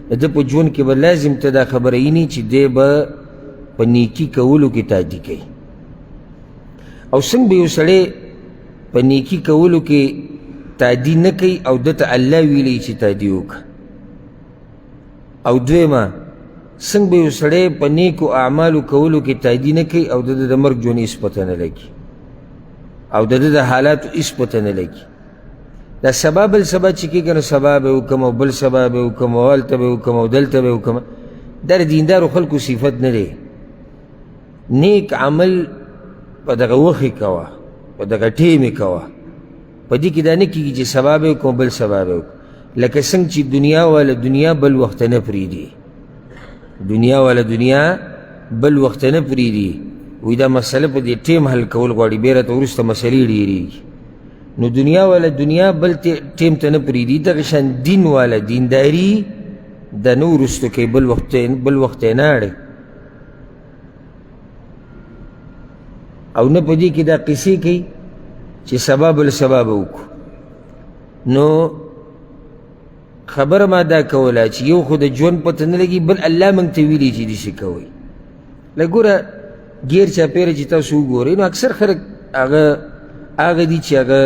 ده په ژوند کې به لازم ته دا خبره ویني چې دی به په نیکي کولو کې تادي کوي. او څنګه به یو سړی په نیکي کولو کې تادي نه کوي او ده ته الله ویلی چې تادي وکړه. او دویمه څنګه به یو سړی په نیکو اعمالو کولو کې تادي نه کوي او د مرګ ژوند هېڅ پته نه لګي او د حالاتو هېڅ پته نه لګي. دا سبا بل سبا چې کېږي نو سبا به وکړم او بل سبا به وکړم او هلته به وکړم او دلته به وکړم. دا د دیندارو خلکو صفت نه دی. نیک عمل په دغه وخت کوه، په دغه ټیم یې کوه. په دې کې دا نه کېږي چې سبا به وکړم بل سبا به وکړم. لکه څنګه چې دنیا والا دنیا بل وخت نه پرېږدي، دنیا والا دنیا بل وخت نه پرېږدي. وایي دا مسله په دې ټیم حل کول غواړي، بیا راته وروسته مسلې ډېرېږي. نو دنیا والا دنیا بل ټیم ته نه پرېږدي. دغه شان دین والا دینداري د نه وروسته کوي، بل وخت یې نه اړوي. او نه په دې کې دا قصې کوي چې سبا بل سبا به وکړو. نو خبره ما دا کوله چې یو خو د ژوند پته نه لګي، بل الله موږ ته ویلي چې داسې کوئ. لږ ګوره ګیر چاپېره چې تاسو وګورئ نو اکثر خلک هغه دي چې هغه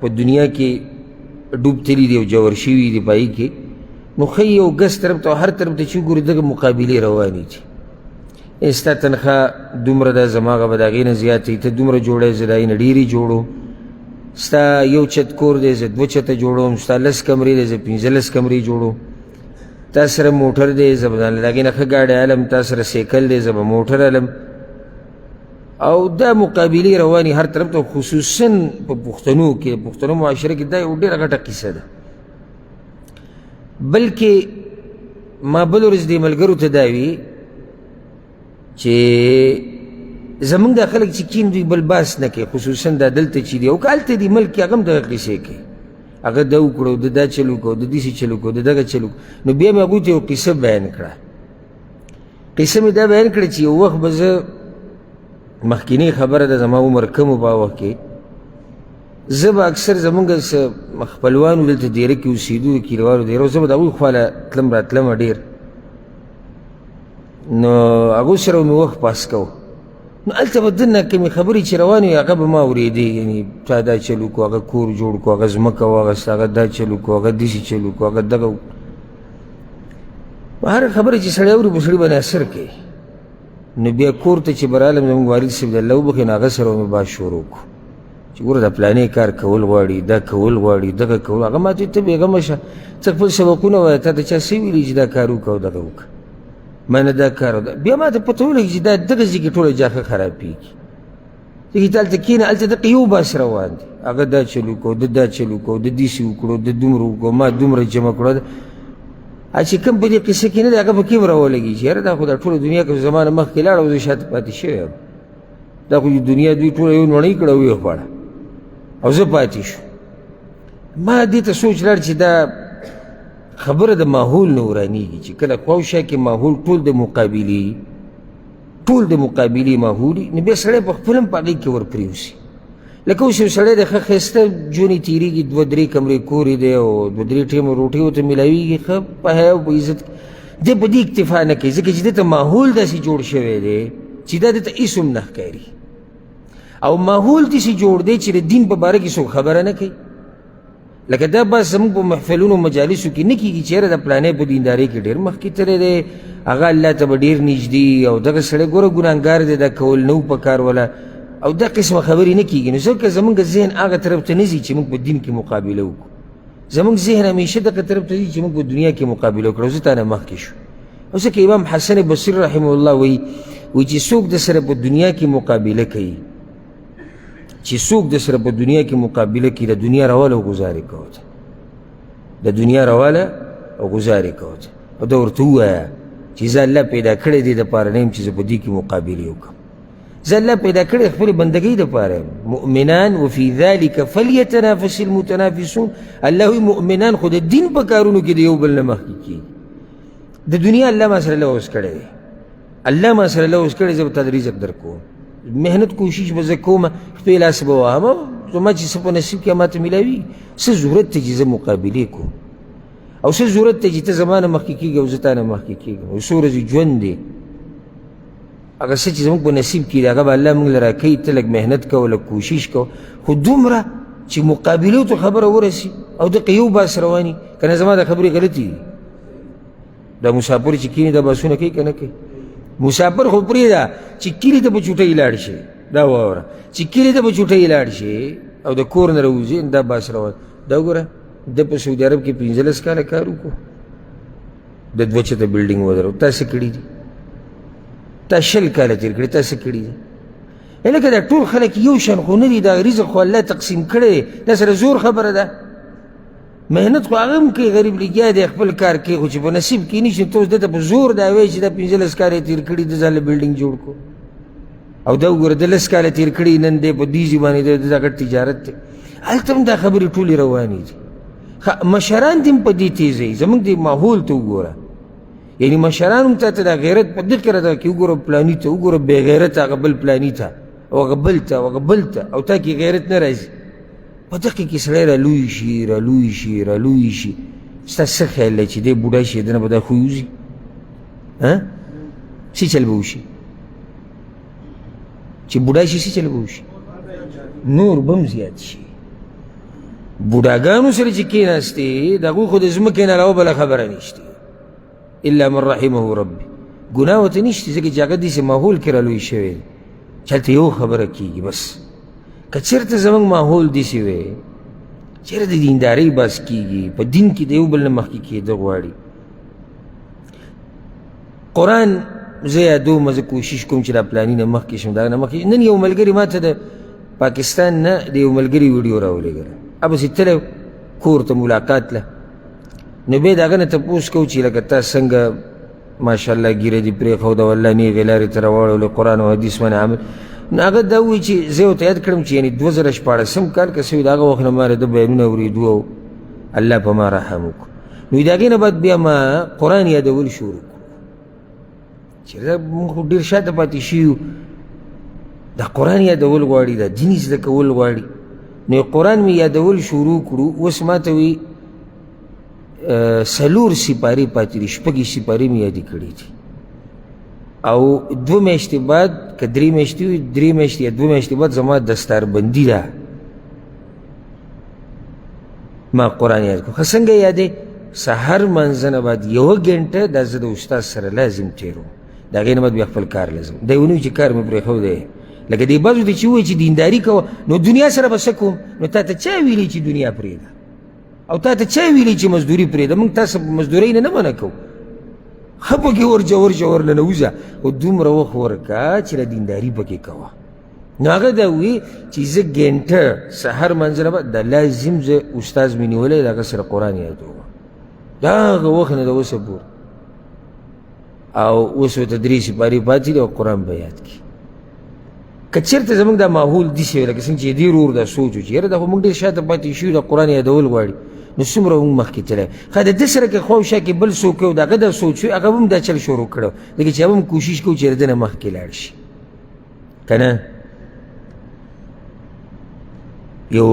په دنیا کې ډوب تلي دي او جوړ شوي دي په هغې کې. نو ښایي یو ګس طرف ته او هر طرف ته چې وګورې دغه مقابلې روانې دي. ستا تنخوا دومره ده، زما هغه به د هغې نه زیاته وي. ته دومره جوړی زه د هغې نه ډېرې جوړو. ستا یو چت کور دی زه 2 چته جوړوم. ستا 10 کمرې دی زه 15 کمرې جوړوم. تا سره موټر دی زه به د هغې نه ښه ګاډی الم. تا سره سیکل دی زه به موټر الم. او دا مقابلې روانې هر طرف ته، خصوصا په پښتنو کې، پښتنو معاشره کې دا یو ډېره غټه قصه ده. بلکې ما بل ورځ دې ملګرو ته دا وي چې زمونږ دا خلک چې کین دوی بل باس نه کوي، خصوصا دا دلته چې دی او که هلته دي ملک کې هغه هم دغه قصې کوي. هغه دا وکړو، د دا چل وکړو، د داسې چل وکړو، د دغه چل وکړو. نو بیا مې هغوی ته یو قصه بیان کړه. قصه مې دا بیان کړه چې یو وخت به زه، مخکینی خبره ده زما عمر کم و په وخت کې، زه به اکثر زمونږ خپلوانو دلته دیره کې اوسېدو، کلیوالو دیره، زه به د هغوی خواله تلم راتلمه ډېر. نو هغوی سره مې وخت پاس کوو. نو هلته به دننه کومې خبرې چې روانې وي هغه به ما اورېدې. یعنې تا دا چل وکړو، هغه کور جوړ کړو، هغه ځمکه واخېسته، هغه دا چل وکړو، هغه داسې چل وکړو، هغه دغه وکړو. هر خبره چې سړی اوري په سړي باندې اثر کوي. نو بیا کور ته چې برالم زموږ والد صاحب د الله وبخښي، نو هغه سره مې بحث شروع کړو چې ګوره دا پلانې کار کول غواړي، دا کول غواړي، دغه کول. هغه ما ته ته بېغمه شه، څه خپل سبقونه وایه، تا ته چا څه ویلي چې دا کار وکړه او دغه وکړه. ما نه دا کار بیا ما ته پته ولګي چې دا دغه ځای کې ټوله جاښه خرابېږي. ځکه ته هلته کښېنه، هلته دغه یو بحث روان دی. هغه دا چل وکړو، د دا چل وکړو، د داسې وکړو، د دومره وکړو، ما دومره جمع کړو. چې کوم په دې قصه کې نه دی هغه پکې هم راولګي چې یاره دا خو دا ټوله دنیا که زما نه مخکې لاړه او زه شاته پاتې شوی یم. دا خو دنیا دوی ټوله یو نړۍ کړه او یې خوړه او زه پاتې شو. ما دې ته سوچ لاړ چې دا خبره د ماحول نه ورانېږي چې کله خواوشا کې ماحول ټول د مقابلې ماحول وي، نو بیا سړی په خپل هم په هغې کې ورپرېوځي. لکه اوس یو سړی د ښه ښایسته ژوند یې تېرېږي، 2-3 کمرې کور یې دی او 2-3 ټیمه روټۍ ورته میلاوېږي، ښه په حیا او په عزت. دی په دې اکتفا نه کوي ځکه چې ده ته ماحول داسې جوړ شوی دی چې دا ده ته هېڅ هم نه ښکاري. او ماحول داسې جوړ دی چې د دین په باره کې څوک خبره نه کوي. لکه دا بس زموږ په محفلونو مجالسو کې نه کېږي چې یاره د پلانې په دیندارۍ کې ډېر مخکې تللی دی، هغه الله ته به ډېر نږدې او دغه سړی ګوره ګناهګار دی، دا کول نه و په کار وله او دا قسمه خبرې نه کېږي. نو ځکه زمونږ ذهن هغه طرف ته نه ځي چې موږ په دین کې مقابله وکړو. زمونږ ذهن همیشه دغه طرف ته ځي چې موږ په دنیا کې مقابله وکړو. زه تا نه مخکې شو. او ځکه امام حسن بصري رحمه الله وایي چې څوک د سره په دنیا کې مقابله کوي، چې څوک د سره په دنیا کې مقابله کوي، د دنیا راواله او ګزارې کوته، د دنیا راواله او ګزارې کوته. او دا ورته ووایه چې زه الله پیدا کړی دی دپاره نه یم چې زه په دې کې مقابلې وکړم. زه الله پیدا کړی خپلې بندګۍ دپاره یم. مؤمنان وفي ذلك فلیتنافس المتنافسون. الله وایي مؤمنان خو د دین په کارونو کې د یو بل نه مخکې کېږي. د دنیا الله ما سره لوز کړی دی، الله ما سره لوز کړی، زه به تا د رزق در کوم، محنت کوشش به زه کوم، خپې لاس به وهم، زما چې څه په نصیب کې ما ته میلاوي، څه ضرورت دی چې زه مقابلې کوم. او څه ضرورت دی چې ته زما نه مخکې کېږې او زه تا نه مخکې کېږم او څو ورځې ژوند دی هغه څه چې زموږ په نصیب کې دی هغه به الله موږ له راکوي ته لږ محنت کوه لږ کوشش کوه خو دومره چې مقابلو ته خبره ورسي او دقه یو باس رواني که نه زما دا خبرې غلطي دي دا مسافر چې کیني دا باسونه کوي که نه کوي مسافر خو پرېږده چې کلي ته په چوټۍ لاړ شي دا واوره چې کلي ته په چوټۍ لاړ شي او د کور نه راوځي دا باس روان دا وګوره د په سعودي عرب کې 15 کاله کار وکړو د 2 چته بلډینګ ودرو تاسې کړي دي تا 20 کاله تېر کړي تاسې کړي دي لکه دا ټول خلک یو شان خو نه دي دا رزق خو الله تقسیم کړی دا سره زور خبره ده محنت خو هغه هم کوي غریب لګیا دی خپل کار کوي خو چې په نصیب کې نشي ته اوس دته په زور دا وایي چې دا 15 کاله یې تېر کړي د ځان له بلډینګ جوړ کړو او دا وګوره د 10 کاله تېر کړي نن دی په دیزي باندې د دا ګډ تجارت دی هلته هم دا خبرې ټولې روانې دي مشران دې هم په دې تیزوي زموږ دې ماحول ته وګوره یعنی مشران هم تا ته دا غیرت په دقه راته کې وګوره پلاني ته وګوره بې غیرته هغه بل پلاني ته او هغه بل ته او هغه بل ته او تا کې غیرت نه راځي په دقه کې سړی رالوی شي رالوی شي رالوی شي ستا څه خیال دی چې دی بوډا شي دنه به دا خو یوځي څه چل به وشي چې بوډا شي څه چل به وشي نور به هم زیات شي بوډاګانو سره چې کېناستې د هغوی خو د ځمکې نه علاوه بله خبره نشته الا من رحمه ربي ګناه ورته نشته ځکه چې هغه داسې ماحول کې رالوی شوی دی چې هلته یو خبره کېږي بس که چېرته زموږ ماحول داسې وی چېرته د دیندارۍ بحث کېږي په دین کې د یو بل نه مخکې کېده غواړي قرآن زه یادوم زه کوشش کوم چې دا پلاني نه مخکې شم دا نه مخکې نن یو ملګري ما ته د پاکستان نه د یو ملګري ویډیو راولېږله ابسې تللی کور ته ملاقات له نو بیا د هغه نه تپوس کوو چې لکه تا څنګه ماشاءالله ګیره دې پرېښوده والله نیغې لارې ته راواړولې قرآن او حدیث باندې عمل نو هغه دا وایي چې زه ورته یاد کړم چې یعنې 2014 کال که څه وي د هغه وخت نه ما د بیانونه اورېدو او الله په ما رحم وکړو نو د هغې نه بعد بیا ما قرآن یادول شروع کړو چې موږ خو ډېر شاته پاتې شوي دا قرآن یادول غواړي دا دین زده کول غواړي نو قرآن مې یادول شروع کړو اوس ما ته وي 4 سپارې پاتې دي 6 سپارې مې یادې کړي دي او 2 میاشتې بعد که 3 میاشتې وي 3 میاشتې یا 2 میاشتې بعد زما دستاربندي ده ما قرآن یاد کړو ښه څنګه یادې سهار منځه نه بعد 1 ګنټه دا زه د استاد سره لازم تېروم د هغې نه بعد بیا خپل کار لازم دی ونه وي چې کار مې پرېښودی لکه دې بعضو ته چې ووایي چې دینداري کوه نو دنیا سره به څه کوم نو تا ته چا ویلي چې دنیا پرېږده او تا ته چا ویلي چې مزدوري پرېږده موږ تاسو په مزدورۍ نه منع کوو ښه پکې ورجور ننوځه خو دومره وخت ورکه چې له دینداري پکې کوه نو هغه دا وي چې زه ګنټه سهار منځ نه بعد دا لازم زه استاذ مې نیولی د هغه سره قرآن یادوم د هغه وخت نه د اوسه پورې او اوس ورته 3 سپارې پاتې دي او قرآن به یاد کړي که چېرته زموږ دا ماحول داسې وي لکه څنګه چې دې ورور دا سوچ و چې یاره دا خو موږ ډېر شاته پاتې شوي د قرآن یادول غواړي نو څومره موږ مخکې تللی ښه د ده سره که خواوشا کې بل څوک و د هغه دا سوچ وي هغه به هم دا چل شروع کړی لکه چې هغه هم کوشش کوو چې د ده نه مخکې لاړ شي که نه یو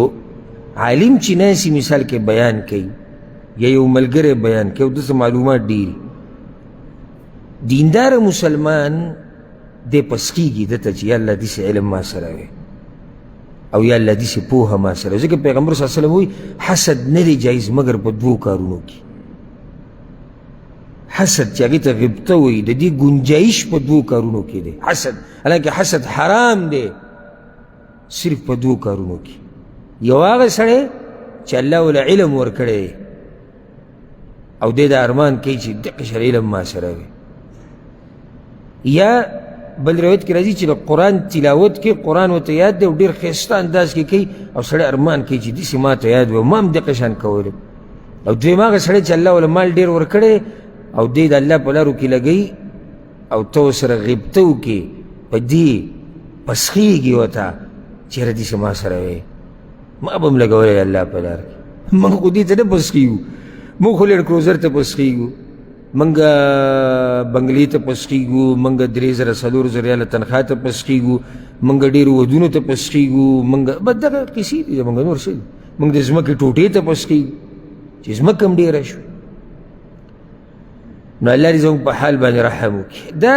عالم چې ناسي مثال کې بیان کوي یا یو ملګری بیان کوي او داسې معلومات ډېري دیندار مسلمان دی پسخیږي دته چې یا الله داسې علم ما سره وي او یا الله داسې پوهه ما سره وي ځکه پیغمبر صلی الله علیه وسلم وایي حسد نه دی جایز مګر په 2 کارونو کې حسد چې هغې ته غبطه وایي د دې ګنجایش په 2 کارونو کې دی حسد حالانکه حسد حرام دی صرف په 2 کارونو کې یو هغه سړی چې الله ول علم ورکړی او دی دا ارمان کوي چې دقه شر علم ما سره وي یا بل روایت کې راځي چې د قرآن تلاوت کې قرآن ورته یاد دی او ډېر ښایسته انداز کې کوي او سړی ارمان کوي چې داسې ما ته یاد وي ما هم دقه شان کولی او دویم هغه سړی چې الله ول مال ډېر ورکړی او دی د الله په لارو کې لګوي او ته ورسره غیبته وکړي په دې پسخېږي ورته چېرې داسې ما سره وی ما به هم لګولی الله په لار کې موږ خو دې ته نه پسخېږو موږ خو لینډ کروزر ته پسخېږو منګه بنگلې ته پسخېږو منګه 3,000 ریاله تنخوا ته پسخېږو منګه ډېرو ودونو ته پسخېږو منګه بس دغه کیسې دي زموږ نور څه دي منګ د ځمکې ټوټې ته پسخېږو چې ځمکه هم ډېره شوه نو الله دې زموږ په حال باندې رحم وکړي. دا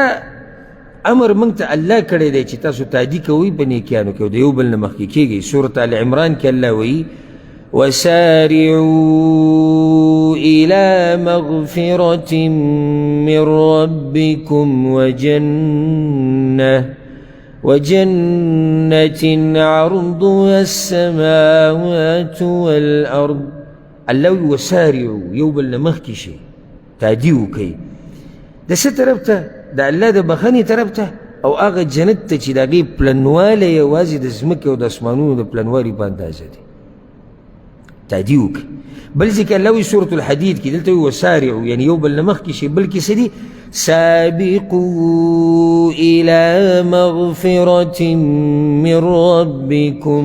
امر موږ ته الله کړی دی چې تاسو تادي کوئ په نیکیانو کې او د یو بل نه مخکې کېږئ. سورة آل عمران کې الله وایي وسارعوا إلى مغفرة من ربكم وجنة عرضها السماوات والأرض. الله وسارعوا یو بل نه مخکې شئ، تادي وکئ. د څه طرف ته؟ د الله د بخښنې طرف ته او هغه جنت ته چې د هغې پلنوالی یوازې د ځمکې او د اسمانونو د پلنوالي په اندازه دی. تادي وکړي. بل ځای کې الله وایي سورة الحدید کې دلته وایي وسارعوا یعنې یو بل نه مخکې شي، بلکې څه دي؟ سابقوا إلى مغفرة من ربكم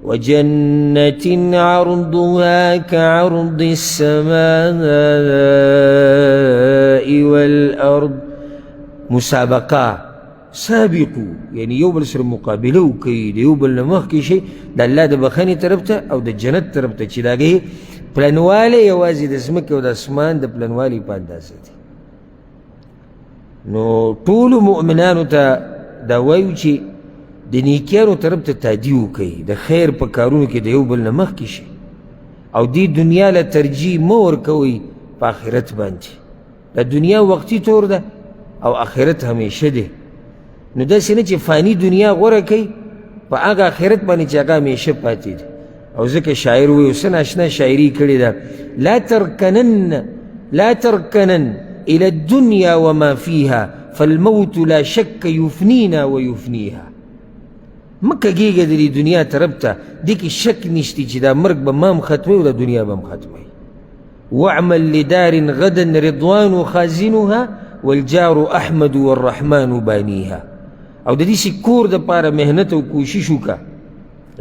وجنة عرضها كعرض السماء والأرض. مسابقه. سابقو یعنی یو بل سره مقابله وکړي، د یو بل نه مخکې شي د الله د بخښنې طرف ته او د جنت طرف ته چې د هغې پلنوالی یوازې د ځمکې او د اسمان د پلنوالي په اندازه دی. نو ټولو مؤمنانو ته دا وایو چې د نیکیانو طرف ته تادي وکئ، د خیر په کارونو کې د یو بل نه مخکې شي او دې دنیا له ترجیح مه ورکوئ په آخرت باندې. د دنیا وقتي طور ده او آخرت همیشه دی. نو داسې نه چې فانی دنیا غوره کوي په هغه آخرت باندې چې هغه همیشه پاتې دی. او ځکه شاعر وایي اوس ناشنا شاعري کړې ده لا ترکنن إلى الدنيا وما فيها فالموت لا شك يفنينا ويفنيها. مکه کېږه د دې دنیا طرف ته، دې کې شک نشتی چې دا مرګ به ما هم ختموي او د دنیا به هم ختموي. واعمل لدار غدا رضوان خازنها والجار احمد والرحمن بانيها. او د دې کور دپاره محنت او کوشش وکړه،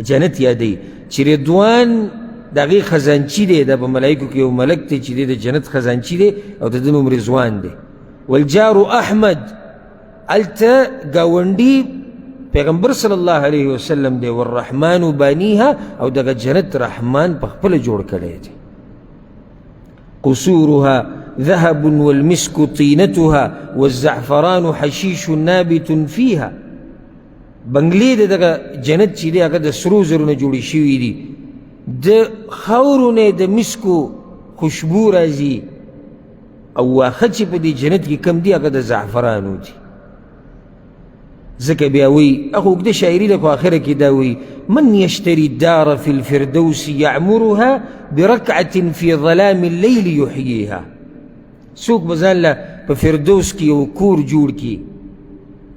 جنت یادوي چې رضوان د هغې خزانچي دی، دا په ملایکو کې یو ملک دی چې دی د جنت خزانچي دی او د ده نوم رضوان دی. والجار احمد هلته ګاونډي پیغمبر صلی الله علیه وسلم دی. والرحمن بانیها او دغه جنت رحمان په خپله جوړ کړی دی. قصورها ذهب والمسك طينتها والزعفران حشيش نابت فيها. بنگلې د دغه جنت چې دی هغه د سرو زرو نه جوړې شوي دي، د خاورو نه د مسکو خوشبو راځي او واښه چې په دې جنت کې کم دي هغه د زعفرانو دي. ځکه بیا وایي هغه اوږده شاعري ده خو آخره کې دا وایي من یشتري الدار في الفردوس یعمرها برکعة في ظلام الليل یحییها. څوک به ځان له په فردوس کې یو کور جوړ کړي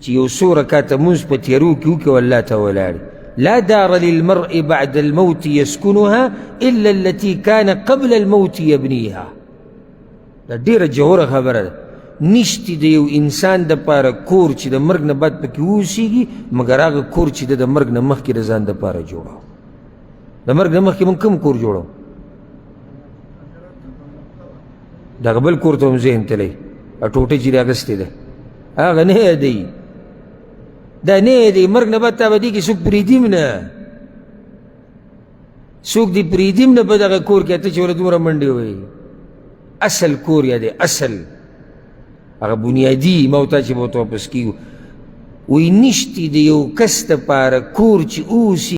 چې یو څو رکاته مونځ په تیارو کې وکړي او الله ته ولاړ. لا دار للمرء بعد الموت يسكنها إلا التي كان قبل الموت يبنيها. دا ډیره جوهره خبره ده. نشتی د یو انسان دپاره کور چې د مرګ نه بعد پکې اوسیږي مګر هغه کور چې د مرګ نه مخکې د ځان دپاره جوړو. د مرګ نه مخکې موږ کوم کور جوړو؟ دغه بل کور ته هم ذهن تللی ټوټه چې راغستې ده هغه نه یادوي. دا نه یادوي مرګ نه بعد تا به دې کې څوک پرېږدي نه، څوک دې پرېږدي نه په دغه کور کې ته چې ورته دومره منډې وایي. اصل کور یادوي، اصل هغه بنیادي ما ورته چې به ورته واپس کېږو. وایي نشتي د یو کس دپاره کور چې اوسي